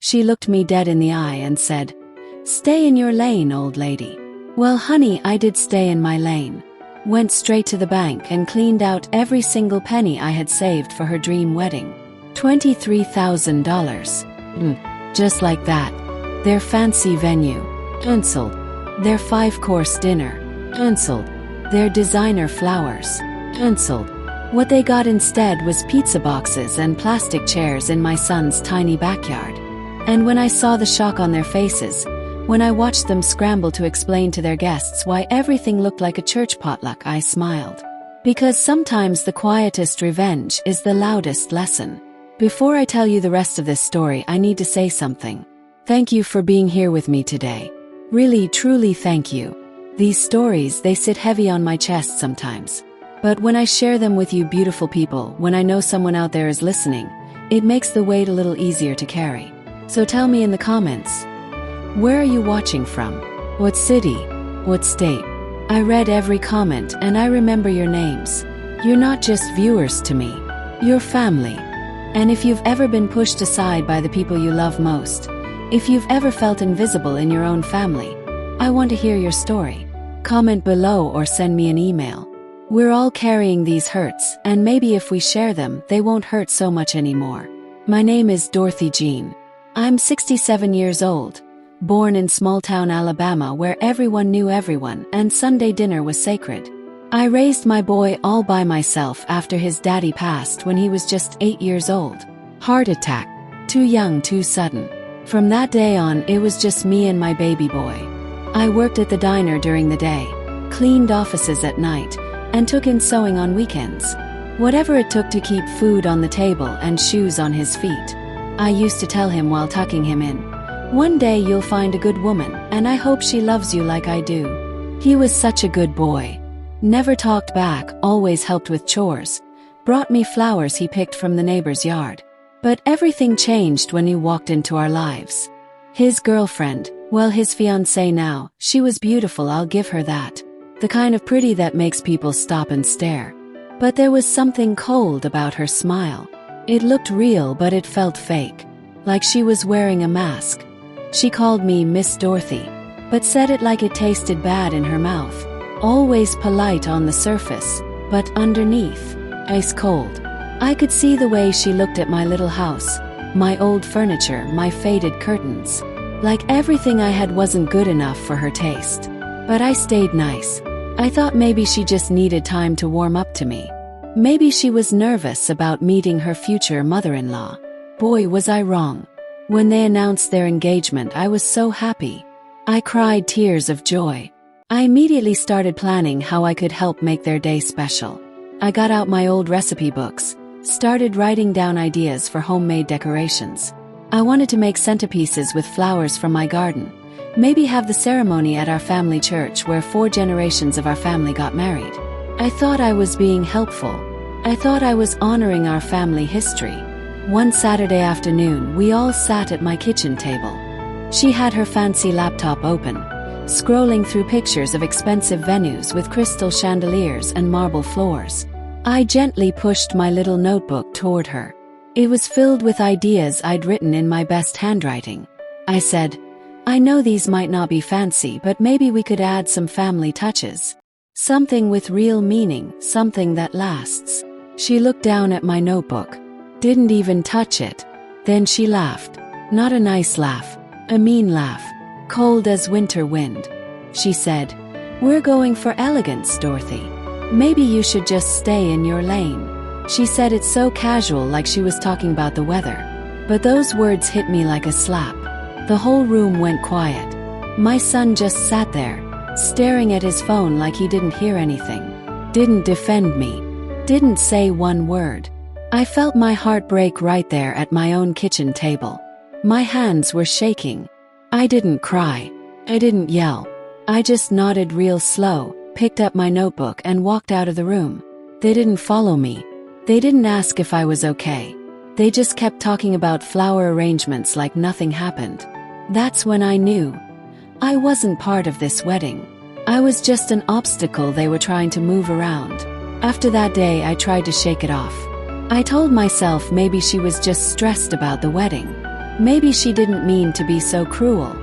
She looked me dead in the eye and said, "Stay in your lane, old lady." Well, honey, I did stay in my lane. Went straight to the bank and cleaned out every single penny I had saved for her dream wedding. $23,000. Just like that. Their fancy venue. Cancelled. Their 5-course dinner. Cancelled. Their designer flowers. Cancelled. What they got instead was pizza boxes and plastic chairs in my son's tiny backyard. And when I saw the shock on their faces, when I watched them scramble to explain to their guests why everything looked like a church potluck, I smiled. Because sometimes the quietest revenge is the loudest lesson. Before I tell you the rest of this story, I need to say something. Thank you for being here with me today. Really, truly thank you. These stories, they sit heavy on my chest sometimes. But when I share them with you beautiful people, when I know someone out there is listening, it makes the weight a little easier to carry. So tell me in the comments, where are you watching from? What city? What state? I read every comment and I remember your names. You're not just viewers to me. You're family. And if you've ever been pushed aside by the people you love most, if you've ever felt invisible in your own family, I want to hear your story. Comment below or send me an email. We're all carrying these hurts, and maybe if we share them, they won't hurt so much anymore. My name is Dorothy Jean. I'm 67 years old, born in small-town Alabama where everyone knew everyone and Sunday dinner was sacred. I raised my boy all by myself after his daddy passed when he was just 8 years old. Heart attack. Too young, too sudden. From that day on, it was just me and my baby boy. I worked at the diner during the day, cleaned offices at night, and took in sewing on weekends. Whatever it took to keep food on the table and shoes on his feet. I used to tell him while tucking him in, "One day you'll find a good woman, and I hope she loves you like I do." He was such a good boy. Never talked back, always helped with chores. Brought me flowers he picked from the neighbor's yard. But everything changed when he walked into our lives. His girlfriend, well, his fiancée now, she was beautiful, I'll give her that. The kind of pretty that makes people stop and stare. But there was something cold about her smile. It looked real, but it felt fake. Like she was wearing a mask. She called me Miss Dorothy, but said it like it tasted bad in her mouth. Always polite on the surface, but underneath, ice cold. I could see the way she looked at my little house, my old furniture, my faded curtains. Like everything I had wasn't good enough for her taste. But I stayed nice. I thought maybe she just needed time to warm up to me. Maybe she was nervous about meeting her future mother-in-law. Boy, was I wrong. When they announced their engagement, I was so happy. I cried tears of joy. I immediately started planning how I could help make their day special. I got out my old recipe books, started writing down ideas for homemade decorations. I wanted to make centerpieces with flowers from my garden. Maybe have the ceremony at our family church where 4 generations of our family got married. I thought I was being helpful. I thought I was honoring our family history. One Saturday afternoon, we all sat at my kitchen table. She had her fancy laptop open, scrolling through pictures of expensive venues with crystal chandeliers and marble floors. I gently pushed my little notebook toward her. It was filled with ideas I'd written in my best handwriting. I said, "I know these might not be fancy, but maybe we could add some family touches. Something with real meaning, something that lasts." She looked down at my notebook. Didn't even touch it. Then she laughed. Not a nice laugh. A mean laugh. Cold as winter wind. She said, "We're going for elegance, Dorothy. Maybe you should just stay in your lane." She said it so casual, like she was talking about the weather. But those words hit me like a slap. The whole room went quiet. My son just sat there, staring at his phone like he didn't hear anything. Didn't defend me. Didn't say one word. I felt my heart break right there at my own kitchen table. My hands were shaking. I didn't cry. I didn't yell. I just nodded real slow, picked up my notebook and walked out of the room. They didn't follow me. They didn't ask if I was okay. They just kept talking about flower arrangements like nothing happened. That's when I knew. I wasn't part of this wedding. I was just an obstacle they were trying to move around. After that day, I tried to shake it off. I told myself maybe she was just stressed about the wedding. Maybe she didn't mean to be so cruel.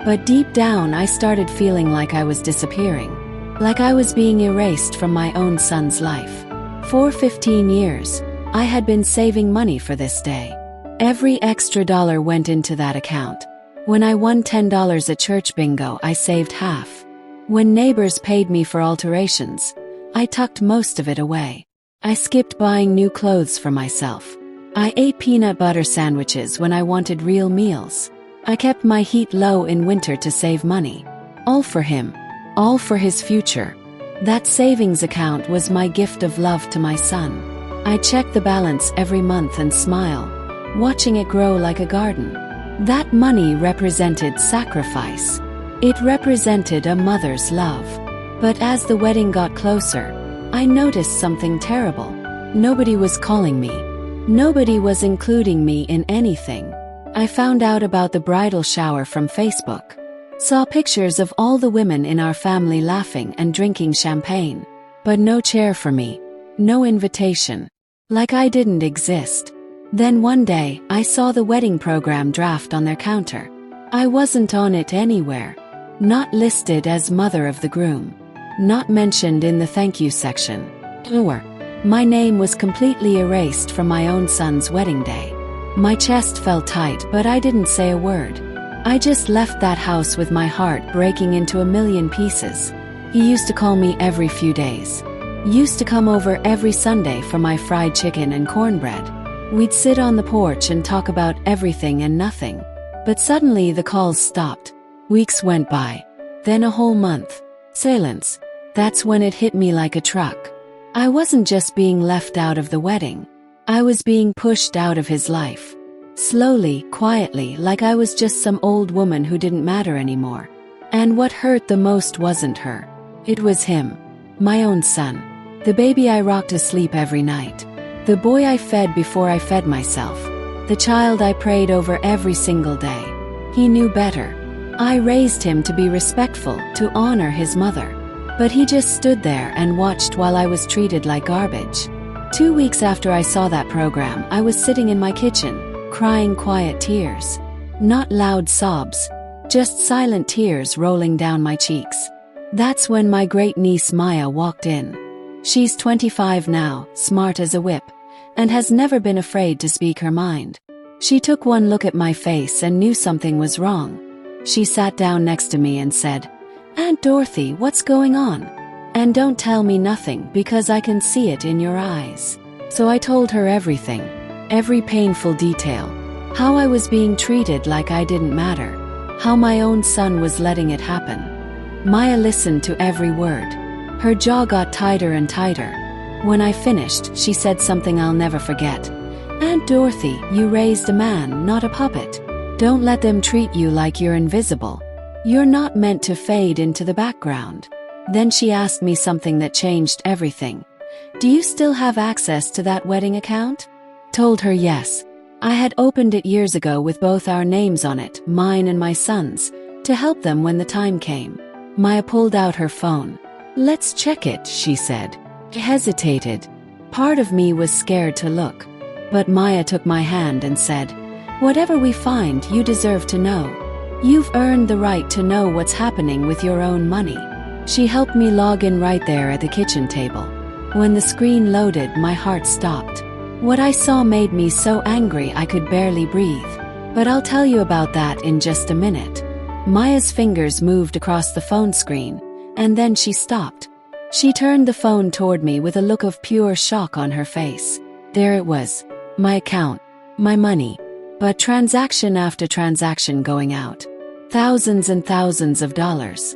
But deep down I started feeling like I was disappearing. Like I was being erased from my own son's life. For 15 years, I had been saving money for this day. Every extra dollar went into that account. When I won $10 at church bingo, I saved half. When neighbors paid me for alterations, I tucked most of it away. I skipped buying new clothes for myself. I ate peanut butter sandwiches when I wanted real meals. I kept my heat low in winter to save money. All for him. All for his future. That savings account was my gift of love to my son. I checked the balance every month and smile, watching it grow like a garden. That money represented sacrifice. It represented a mother's love. But as the wedding got closer, I noticed something terrible. Nobody was calling me. Nobody was including me in anything. I found out about the bridal shower from Facebook. Saw pictures of all the women in our family laughing and drinking champagne. But no chair for me. No invitation. Like I didn't exist. Then one day, I saw the wedding program draft on their counter. I wasn't on it anywhere. Not listed as mother of the groom. Not mentioned in the thank you section. Or, my name was completely erased from my own son's wedding day. My chest felt tight, but I didn't say a word. I just left that house with my heart breaking into a million pieces. He used to call me every few days. Used to come over every Sunday for my fried chicken and cornbread. We'd sit on the porch and talk about everything and nothing. But suddenly the calls stopped. Weeks went by. Then a whole month. Silence. That's when it hit me like a truck. I wasn't just being left out of the wedding. I was being pushed out of his life. Slowly, quietly, like I was just some old woman who didn't matter anymore. And what hurt the most wasn't her. It was him. My own son. The baby I rocked to sleep every night. The boy I fed before I fed myself. The child I prayed over every single day. He knew better. I raised him to be respectful, to honor his mother. But he just stood there and watched while I was treated like garbage. 2 weeks after I saw that program, I was sitting in my kitchen, crying quiet tears. Not loud sobs, just silent tears rolling down my cheeks. That's when my great niece Maya walked in. She's 25 now, smart as a whip, and has never been afraid to speak her mind. She took one look at my face and knew something was wrong. She sat down next to me and said, "Aunt Dorothy, what's going on? And don't tell me nothing because I can see it in your eyes." So I told her everything, every painful detail. How I was being treated like I didn't matter. How my own son was letting it happen. Maya listened to every word. Her jaw got tighter and tighter. When I finished, she said something I'll never forget. "Aunt Dorothy, you raised a man, not a puppet. Don't let them treat you like you're invisible. You're not meant to fade into the background." Then she asked me something that changed everything. "Do you still have access to that wedding account?" Told her yes. I had opened it years ago with both our names on it, mine and my son's, to help them when the time came. Maya pulled out her phone. "Let's check it," she said. I hesitated. Part of me was scared to look. But Maya took my hand and said, "Whatever we find, you deserve to know. You've earned the right to know what's happening with your own money." She helped me log in right there at the kitchen table. When the screen loaded, my heart stopped. What I saw made me so angry I could barely breathe. But I'll tell you about that in just a minute. Maya's fingers moved across the phone screen, and then she stopped. She turned the phone toward me with a look of pure shock on her face. There it was. My account. My money. But transaction after transaction going out. Thousands and thousands of dollars.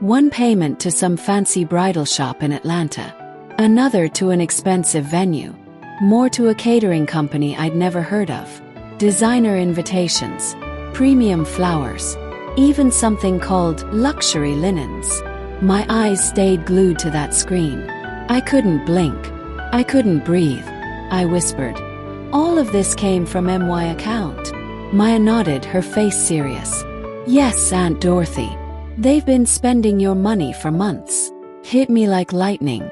One payment to some fancy bridal shop in Atlanta. Another to an expensive venue. More to a catering company I'd never heard of. Designer invitations. Premium flowers. Even something called luxury linens. My eyes stayed glued to that screen. I couldn't blink. I couldn't breathe. I whispered. "All of this came from MY account." Maya nodded, her face serious. "Yes, Aunt Dorothy. They've been spending your money for months." Hit me like lightning.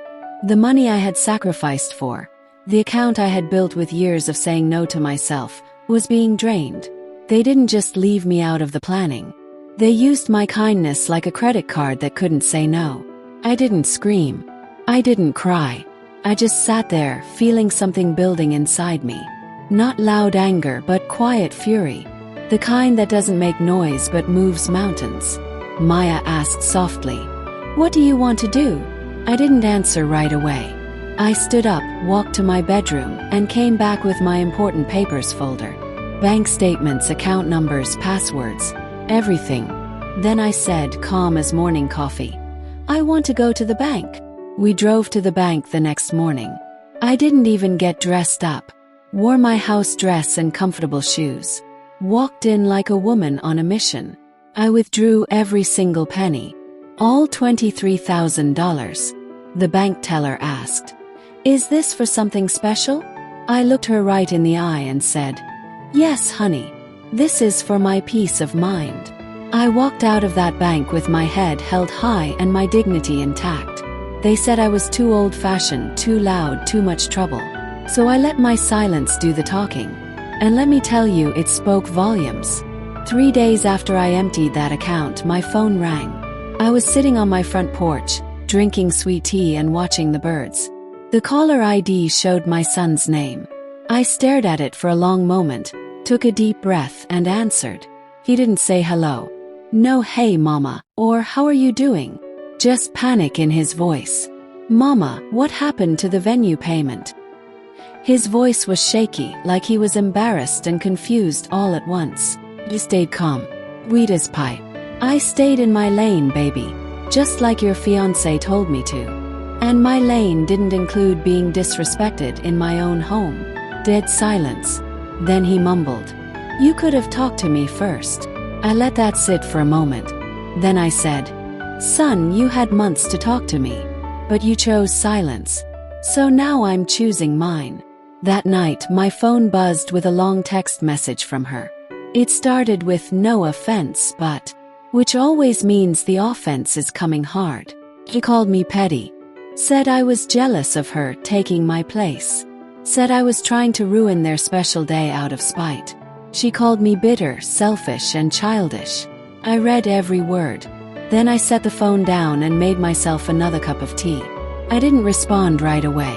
The money I had sacrificed for, the account I had built with years of saying no to myself, was being drained. They didn't just leave me out of the planning. They used my kindness like a credit card that couldn't say no. I didn't scream. I didn't cry. I just sat there, feeling something building inside me. Not loud anger, but quiet fury. The kind that doesn't make noise but moves mountains. Maya asked softly, "What do you want to do?" I didn't answer right away. I stood up, walked to my bedroom, and came back with my important papers folder. Bank statements, account numbers, passwords, everything. Then I said, calm as morning coffee, "I want to go to the bank." We drove to the bank the next morning. I didn't even get dressed up. Wore my house dress and comfortable shoes. Walked in like a woman on a mission. I withdrew every single penny. All $23,000. The bank teller asked, "Is this for something special?" I looked her right in the eye and said, "Yes, honey. This is for my peace of mind." I walked out of that bank with my head held high and my dignity intact. They said I was too old-fashioned, too loud, too much trouble. So I let my silence do the talking. And let me tell you, it spoke volumes. 3 days after I emptied that account, my phone rang. I was sitting on my front porch, drinking sweet tea and watching the birds. The caller ID showed my son's name. I stared at it for a long moment, took a deep breath, and answered. He didn't say hello. No "Hey mama," or "How are you doing?" Just panic in his voice. "Mama, what happened to the venue payment?" His voice was shaky, like he was embarrassed and confused all at once. He stayed calm. Sweet as pie. I stayed in my lane, baby. Just like your fiancé told me to. And my lane didn't include being disrespected in my own home. Dead silence. Then he mumbled, "You could have talked to me first." I let that sit for a moment. Then I said, "Son, you had months to talk to me. But you chose silence. So now I'm choosing mine." That night, my phone buzzed with a long text message from her. It started with "No offense, but," which always means the offense is coming hard. She called me petty. Said I was jealous of her taking my place. Said I was trying to ruin their special day out of spite. She called me bitter, selfish, and childish. I read every word. Then I set the phone down and made myself another cup of tea. I didn't respond right away.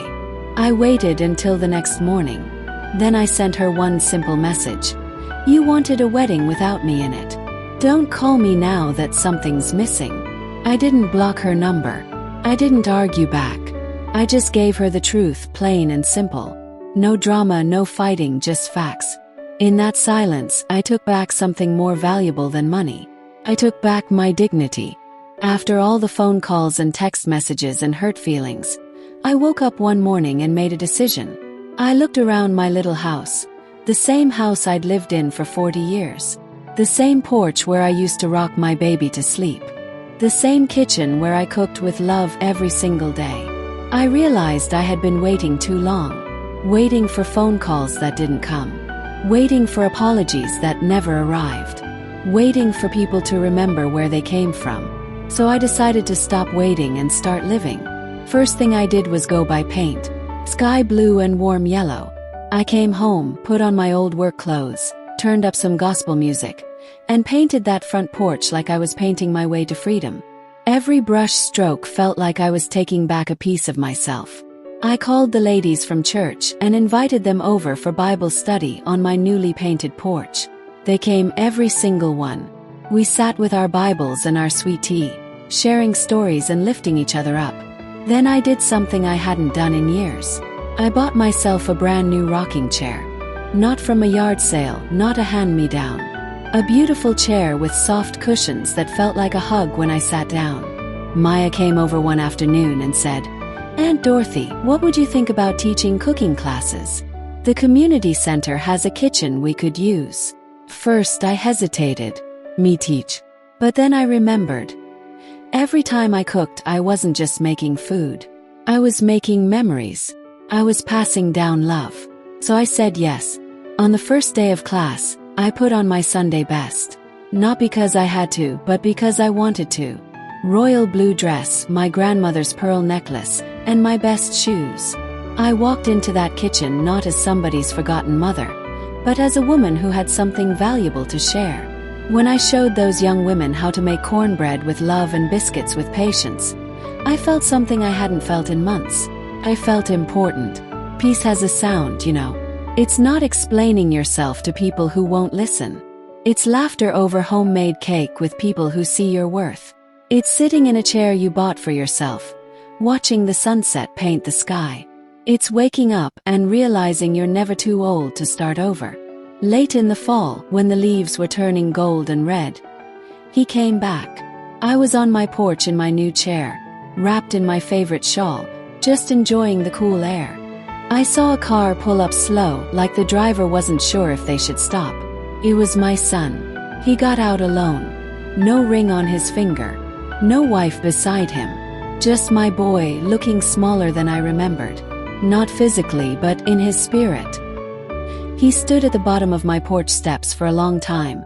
I waited until the next morning. Then I sent her one simple message. "You wanted a wedding without me in it. Don't call me now that something's missing." I didn't block her number. I didn't argue back. I just gave her the truth, plain and simple. No drama, no fighting, just facts. In that silence, I took back something more valuable than money. I took back my dignity. After all the phone calls and text messages and hurt feelings, I woke up one morning and made a decision. I looked around my little house. The same house I'd lived in for 40 years. The same porch where I used to rock my baby to sleep. The same kitchen where I cooked with love every single day. I realized I had been waiting too long. Waiting for phone calls that didn't come. Waiting for apologies that never arrived. Waiting for people to remember where they came from. So I decided to stop waiting and start living. First thing I did was go buy paint. Sky blue and warm yellow. I came home, put on my old work clothes, turned up some gospel music, and painted that front porch like I was painting my way to freedom. Every brush stroke felt like I was taking back a piece of myself. I called the ladies from church and invited them over for Bible study on my newly painted porch. They came, every single one. We sat with our Bibles and our sweet tea, sharing stories and lifting each other up. Then I did something I hadn't done in years. I bought myself a brand new rocking chair. Not from a yard sale, not a hand-me-down. A beautiful chair with soft cushions that felt like a hug when I sat down. Maya came over one afternoon and said, "Aunt Dorothy, what would you think about teaching cooking classes? The community center has a kitchen we could use." First I hesitated. Me teach. But then I remembered. Every time I cooked, I wasn't just making food. I was making memories. I was passing down love. So I said yes. On the first day of class, I put on my Sunday best. Not because I had to, but because I wanted to. Royal blue dress, my grandmother's pearl necklace, and my best shoes. I walked into that kitchen not as somebody's forgotten mother, but as a woman who had something valuable to share. When I showed those young women how to make cornbread with love and biscuits with patience, I felt something I hadn't felt in months. I felt important. Peace has a sound, you know. It's not explaining yourself to people who won't listen. It's laughter over homemade cake with people who see your worth. It's sitting in a chair you bought for yourself, watching the sunset paint the sky. It's waking up and realizing you're never too old to start over. Late in the fall, when the leaves were turning gold and red, he came back. I was on my porch in my new chair, wrapped in my favorite shawl, just enjoying the cool air. I saw a car pull up slow, like the driver wasn't sure if they should stop. It was my son. He got out alone. No ring on his finger. No wife beside him. Just my boy, looking smaller than I remembered. Not physically, but in his spirit. He stood at the bottom of my porch steps for a long time.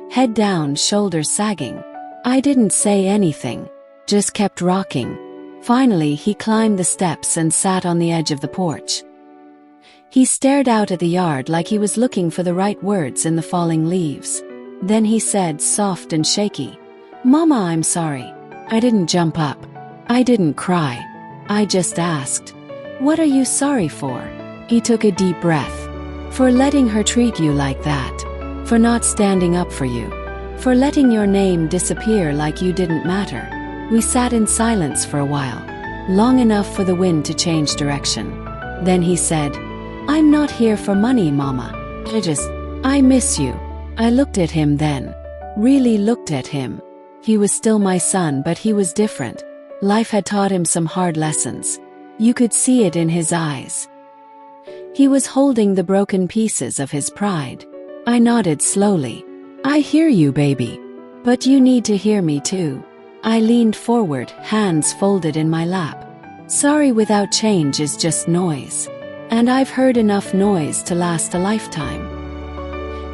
Head down, shoulders sagging. I didn't say anything. Just kept rocking. Finally, he climbed the steps and sat on the edge of the porch. He stared out at the yard like he was looking for the right words in the falling leaves. Then he said, soft and shaky, "Mama, I'm sorry." I didn't jump up. I didn't cry. I just asked, "What are you sorry for?" He took a deep breath. "For letting her treat you like that. For not standing up for you. For letting your name disappear like you didn't matter." We sat in silence for a while, long enough for the wind to change direction. Then he said, "I'm not here for money, Mama. I miss you." I looked at him then. Really looked at him. He was still my son, but he was different. Life had taught him some hard lessons. You could see it in his eyes. He was holding the broken pieces of his pride. I nodded slowly. "I hear you, baby. But you need to hear me too." I leaned forward, hands folded in my lap. Sorry without change is just noise. And I've heard enough noise to last a lifetime.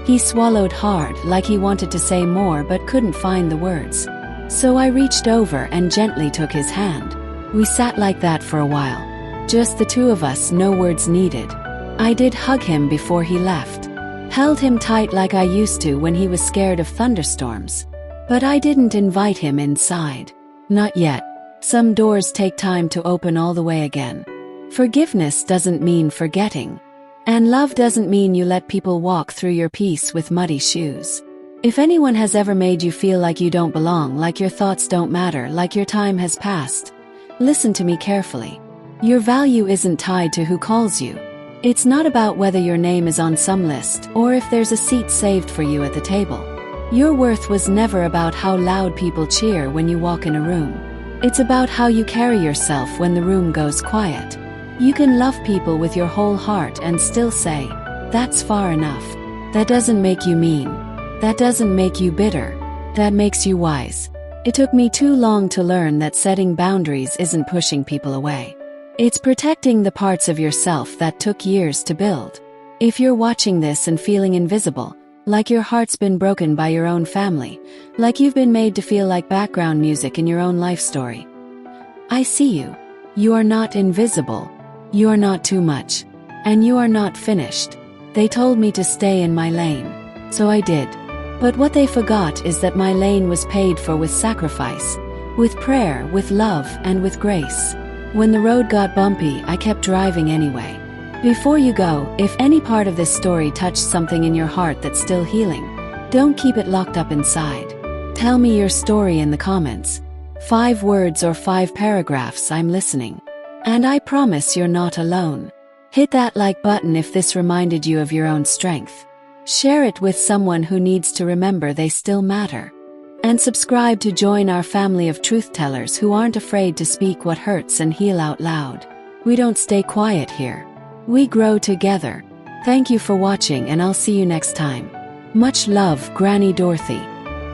He swallowed hard, like he wanted to say more but couldn't find the words. So I reached over and gently took his hand. We sat like that for a while. Just the two of us, no words needed. I did hug him before he left. Held him tight like I used to when he was scared of thunderstorms. But I didn't invite him inside. Not yet. Some doors take time to open all the way again. Forgiveness doesn't mean forgetting. And love doesn't mean you let people walk through your peace with muddy shoes. If anyone has ever made you feel like you don't belong, like your thoughts don't matter, like your time has passed, listen to me carefully. Your value isn't tied to who calls you. It's not about whether your name is on some list or if there's a seat saved for you at the table. Your worth was never about how loud people cheer when you walk in a room. It's about how you carry yourself when the room goes quiet. You can love people with your whole heart and still say, "That's far enough." That doesn't make you mean. That doesn't make you bitter. That makes you wise. It took me too long to learn that setting boundaries isn't pushing people away. It's protecting the parts of yourself that took years to build. If you're watching this and feeling invisible, like your heart's been broken by your own family, like you've been made to feel like background music in your own life story, I see you. You are not invisible. You are not too much. And you are not finished. They told me to stay in my lane. So I did. But what they forgot is that my lane was paid for with sacrifice, with prayer, with love, and with grace. When the road got bumpy, I kept driving anyway. Before you go, if any part of this story touched something in your heart that's still healing, don't keep it locked up inside. Tell me your story in the comments. 5 words or 5 paragraphs, I'm listening. And I promise you're not alone. Hit that like button if this reminded you of your own strength. Share it with someone who needs to remember they still matter. And subscribe to join our family of truth tellers who aren't afraid to speak what hurts and heal out loud. We don't stay quiet here. We grow together. Thank you for watching, and I'll see you next time. Much love, Granny Dorothy.